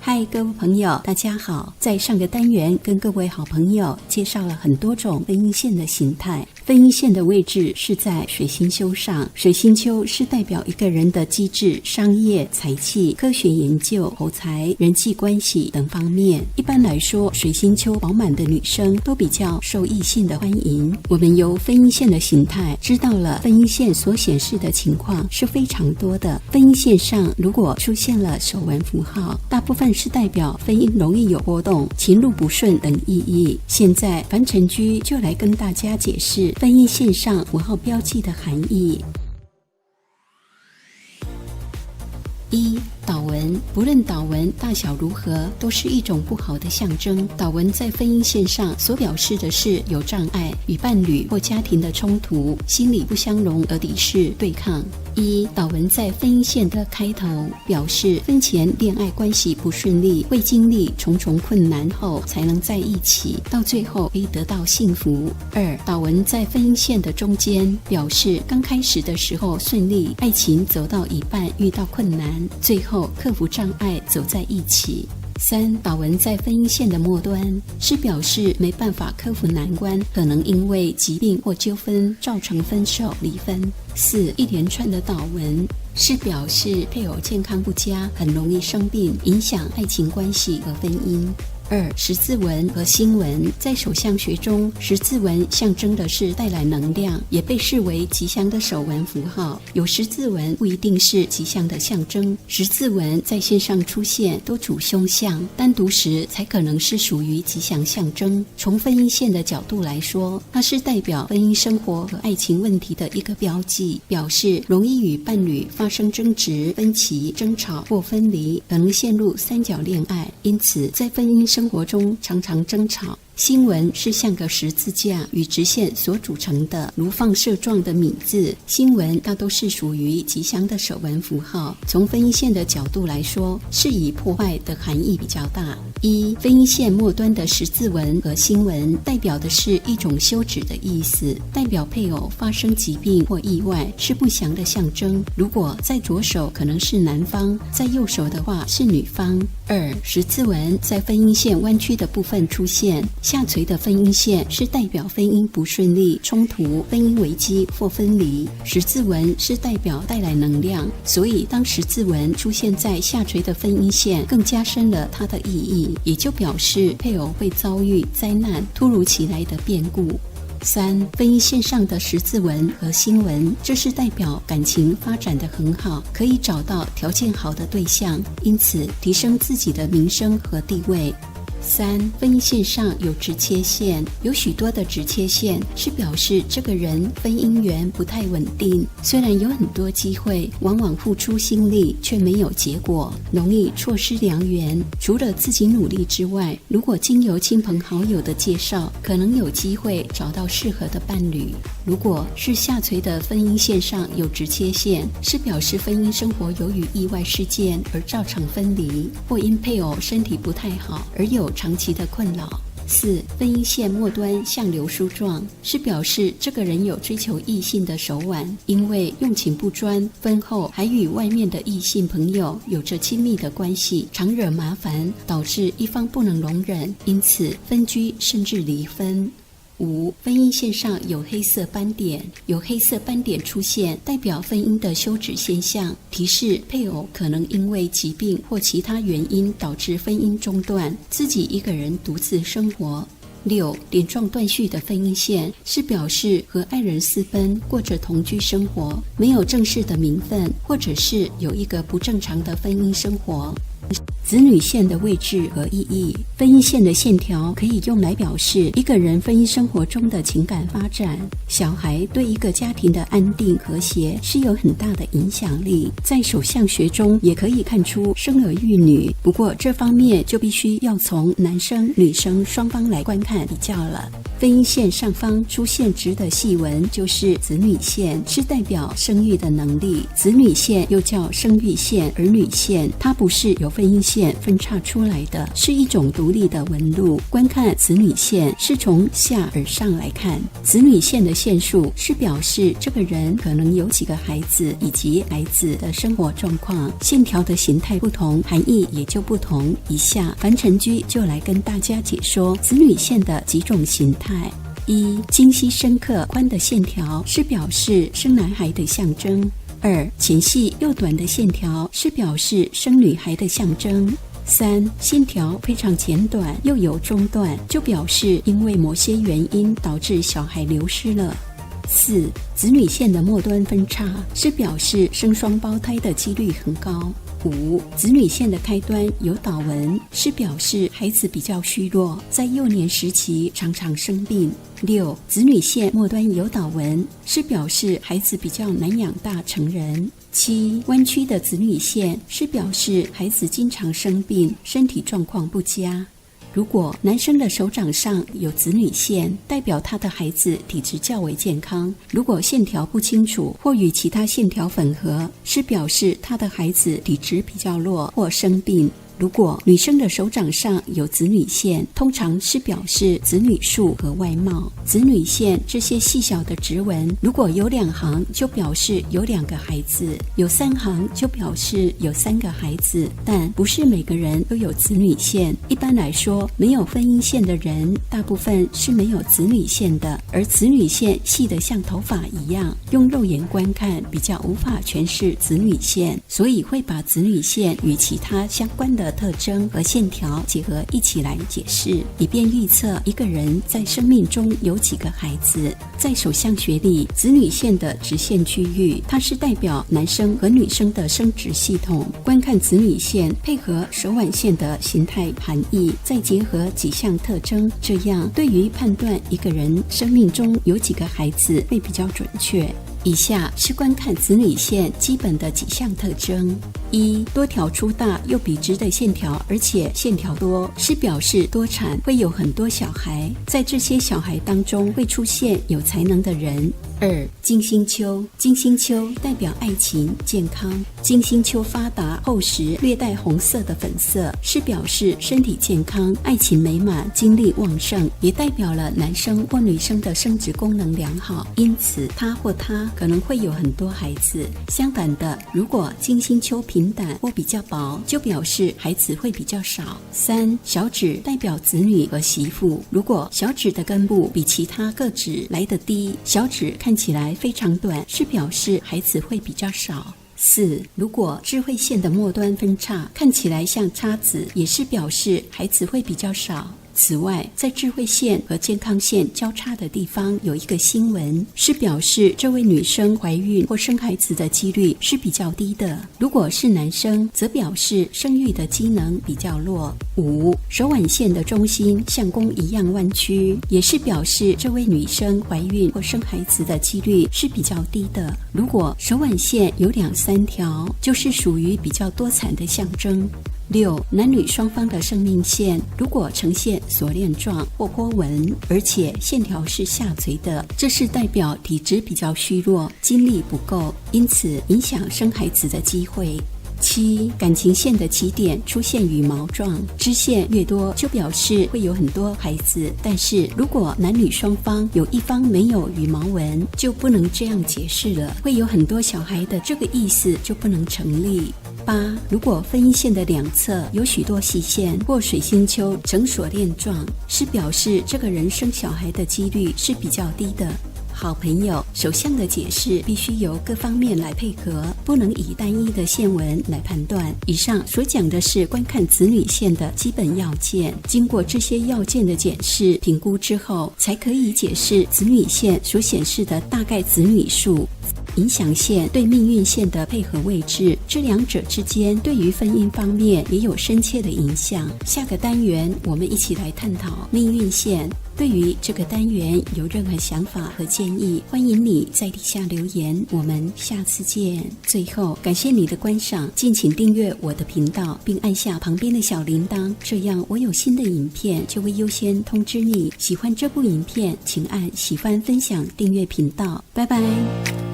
嗨，各位朋友，大家好。在上个单元跟各位好朋友介绍了很多种分阴线的形态。分阴线的位置是在水星丘上，水星丘是代表一个人的机智、商业、财气、科学研究、口才、人际关系等方面。一般来说，水星丘饱满的女生都比较受异性的欢迎。我们由分阴线的形态知道了分阴线所显示的情况是非常多的。分阴线上如果出现了手纹符号，大部分是代表分阴容易有波动、情路不顺等意义。现在樊晨居就来跟大家解释分阴线上符号标记的含义。一、导纹，不论导纹大小如何，都是一种不好的象征。导纹在分阴线上所表示的是有障碍、与伴侣或家庭的冲突、心理不相容而敌视、对抗。一、导纹在分阴线的开头，表示婚前恋爱关系不顺利，会经历重重困难后才能在一起，到最后可以得到幸福。二、导纹在分阴线的中间，表示刚开始的时候顺利，爱情走到一半遇到困难，最后克服障碍走在一起。三、导纹在分阴线的末端，是表示没办法克服难关，可能因为疾病或纠纷造成分手离婚。四、一连串的导纹是表示配偶健康不佳，很容易生病，影响爱情关系和婚姻。二、十字纹和星纹，在手相学中，十字纹象征的是带来能量，也被视为吉祥的手纹符号。有十字纹不一定是吉祥的象征，十字纹在线上出现都主凶相，单独时才可能是属于吉祥象征。从分阴线的角度来说，它是代表婚姻生活和爱情问题的一个标记，表示容易与伴侣发生争执、分歧、争吵或分离，可能陷入三角恋爱，因此在婚姻生活中常常争吵。星纹是像个十字架与直线所组成的如放射状的米字，星纹大都是属于吉祥的手纹符号。从分阴线的角度来说，是以破坏的含义比较大。一、分阴线末端的十字纹和星纹代表的是一种休止的意思，代表配偶发生疾病或意外，是不祥的象征。如果在左手可能是男方，在右手的话是女方。二、十字纹在分阴线弯曲的部分出现，下垂的分阴线是代表婚姻不顺利、冲突、婚姻危机或分离。十字纹是代表带来能量，所以当十字纹出现在下垂的分阴线，更加深了它的意义，也就表示配偶会遭遇灾难、突如其来的变故。三、分阴线上的十字纹和星纹，这是代表感情发展得很好，可以找到条件好的对象，因此提升自己的名声和地位。三、分阴线上有直切线，有许多的直切线是表示这个人婚姻缘不太稳定，虽然有很多机会，往往付出心力却没有结果，容易错失良缘。除了自己努力之外，如果经由亲朋好友的介绍，可能有机会找到适合的伴侣。如果是下垂的分阴线上有直切线，是表示婚姻生活由于意外事件而造成分离，或因配偶身体不太好而有长期的困扰。四、分阴线末端像流苏状，是表示这个人有追求异性的手腕，因为用情不专，婚后还与外面的异性朋友有着亲密的关系，常惹麻烦，导致一方不能容忍，因此分居甚至离婚。五、分阴线上有黑色斑点，有黑色斑点出现，代表婚姻的休止现象，提示配偶可能因为疾病或其他原因导致婚姻中断，自己一个人独自生活。六、点状断续的分阴线是表示和爱人私奔，过着同居生活，没有正式的名分，或者是有一个不正常的婚姻生活。子女线的位置和意义，分阴线的线条可以用来表示一个人婚姻生活中的情感发展。小孩对一个家庭的安定和谐是有很大的影响力，在手相学中也可以看出生儿育女，不过这方面就必须要从男生女生双方来观看比较了。分阴线上方出现直的细纹就是子女线，是代表生育的能力。子女线又叫生育线、儿女线，它不是由分阴线分叉出来的，是一种独立的纹路。观看子女线是从下而上来看，子女线的线数是表示这个人可能有几个孩子以及孩子的生活状况，线条的形态不同，含义也就不同。以下樊晨居就来跟大家解说子女线的几种形态。一、精细深刻宽的线条是表示生男孩的象征。二、浅细又短的线条是表示生女孩的象征。三、线条非常简短又有中断，就表示因为某些原因导致小孩流失了。四、子女线的末端分叉是表示生双胞胎的几率很高。五、子女线的开端有倒纹是表示孩子比较虚弱，在幼年时期常常生病。六、子女线末端有倒纹是表示孩子比较难养大成人。七、弯曲的子女线是表示孩子经常生病，身体状况不佳。如果男生的手掌上有子女线，代表他的孩子体质较为健康；如果线条不清楚或与其他线条吻合，是表示他的孩子体质比较弱或生病。如果女生的手掌上有子女线，通常是表示子女数和外貌。子女线这些细小的直纹，如果有2行就表示有2个孩子，有3行就表示有3个孩子，但不是每个人都有子女线。一般来说，没有分阴线的人大部分是没有子女线的，而子女线细得像头发一样，用肉眼观看比较无法诠释子女线，所以会把子女线与其他相关的特征和线条结合一起来解释，以便预测一个人在生命中有几个孩子。在手相学里，子女线的直线区域，它是代表男生和女生的生殖系统。观看子女线配合手腕线的形态含义，再结合几项特征，这样对于判断一个人生命中有几个孩子会比较准确。以下是观看子女线基本的几项特征。一、多条粗大又笔直的线条，而且线条多，是表示多产，会有很多小孩，在这些小孩当中会出现有才能的人。二、金星丘，金星丘代表爱情、健康。金星丘发达、厚实、略带红色的粉色，是表示身体健康、爱情美满、精力旺盛，也代表了男生或女生的生殖功能良好，因此他或她可能会有很多孩子。相反的，如果金星丘平坦或比较薄，就表示孩子会比较少。三、小指代表子女和媳妇，如果小指的根部比其他各指来得低，小指看起来非常短，是表示孩子会比较少。四、如果智慧线的末端分叉看起来像叉子，也是表示孩子会比较少。此外，在智慧线和健康线交叉的地方有一个星纹，是表示这位女生怀孕或生孩子的几率是比较低的。如果是男生，则表示生育的机能比较弱。五、手腕线的中心像弓一样弯曲，也是表示这位女生怀孕或生孩子的几率是比较低的。如果手腕线有2、3条，就是属于比较多产的象征。六、男女双方的生命线如果呈现锁链状或波纹，而且线条是下垂的，这是代表体质比较虚弱，精力不够，因此影响生孩子的机会。七、感情线的起点出现羽毛状，支线越多就表示会有很多孩子，但是如果男女双方有一方没有羽毛纹，就不能这样解释了，会有很多小孩的这个意思就不能成立。八、如果分阴线的2侧有许多细线或水星丘呈锁链状，是表示这个人生小孩的几率是比较低的。好朋友，手相的解释必须由各方面来配合，不能以单一的线纹来判断。以上所讲的是观看子女线的基本要件，经过这些要件的检视、评估之后，才可以解释子女线所显示的大概子女数。影响线对命运线的配合位置，这两者之间对于婚姻方面也有深切的影响。下个单元我们一起来探讨命运线。对于这个单元有任何想法和建议，欢迎你在底下留言，我们下次见。最后感谢你的观赏，敬请订阅我的频道，并按下旁边的小铃铛，这样我有新的影片就会优先通知你。喜欢这部影片请按喜欢、分享、订阅频道。拜拜。